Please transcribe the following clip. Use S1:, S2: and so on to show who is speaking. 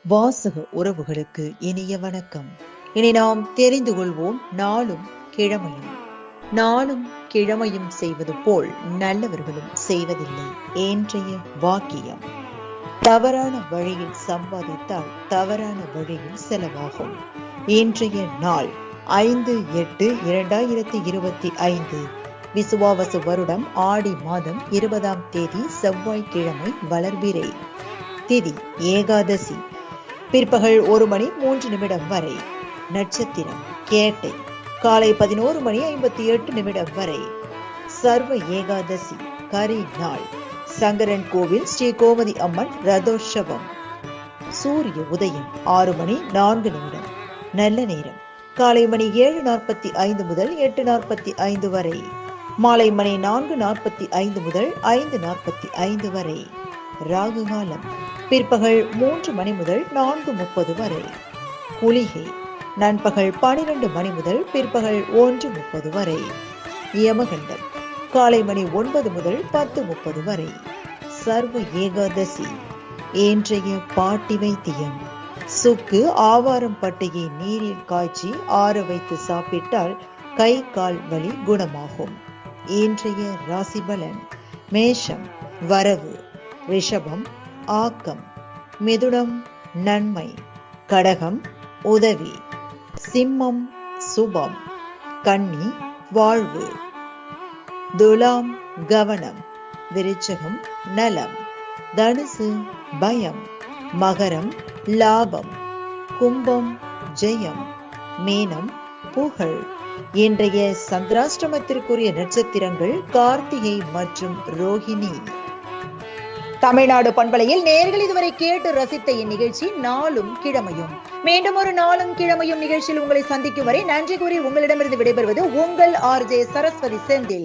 S1: வாசக உறவுகளுக்கு இனிய வணக்கம். இனி நாம் தெரிந்து கொள்வோம் நாளும் கிழமையும். நாளும் கிழமையும் செய்வது போல் நல்லவர்களும் செய்வதில்லை. இன்றைய வாக்கியம்: தவறான வழியில் சம்பாதித்தால் தவறான வழியில் செலவாகும். இன்றைய நாள் 5/8/2025 விசுவாவசு வருடம் ஆடி மாதம் 20ஆம் தேதி செவ்வாய்க்கிழமை. வளர்பிறை. திதி ஏகாதசி. பிற்பகல் 1:03 வரை. நட்சத்திரம் கேட்டை. காலை 11:58 வரை. சர்வ ஏகாதசி கரி நாள். சங்கரன் கோவில் ஸ்ரீ கோமதி அம்மன் ரதோற்சவம். சூரிய உதயம் 6:04. நல்ல நேரம் காலை மணி 7:45 முதல் 8:45 வரை. மாலை மணி 4:45 முதல் 5:45 வரை. ராகு காலம் பிற்பகல் 3 மணி முதல் 4:30 வரை. குளிகை நண்பகல் 12 மணி முதல் பிற்பகல் 1:30 வரை. யமகண்டம் காலை மணி 9 முதல் 10:30 வரை. சர்வ ஏகாதசி. இன்றைய பாட்டி வைத்தியம்: சுக்கு ஆவாரம் பட்டையை நீரில் காய்ச்சி ஆற வைத்து சாப்பிட்டால் கை கால் வலி குணமாகும். இன்றைய ராசி பலன்: மேஷம் வரவு, ரிஷபம் ஆக்கம், மிதுனம் நன்மை, கடகம் உதவி, சிம்மம் சுபம், கன்னி வாழ்வு, துலாம் கவனம், விருச்சகம் நலம், தனுசு பயம், மகரம் லாபம், கும்பம் ஜெயம், மீனம் புகழ். இன்றைய சந்திராஷ்டமத்திற்குரிய நட்சத்திரங்கள் கார்த்திகை மற்றும் ரோஹிணி. தமிழ்நாடு பண்பலையில் நேயர்கள் இதுவரை கேட்டு ரசித்த இந்நிகழ்ச்சி நாளும் கிழமையும். மீண்டும் ஒரு நாளும் கிழமையும் நிகழ்ச்சியில் உங்களை சந்திக்கும் வரை நன்றி கூறி உங்களிடமிருந்து விடைபெறுவது உங்கள் RJ சரஸ்வதி செந்தில்.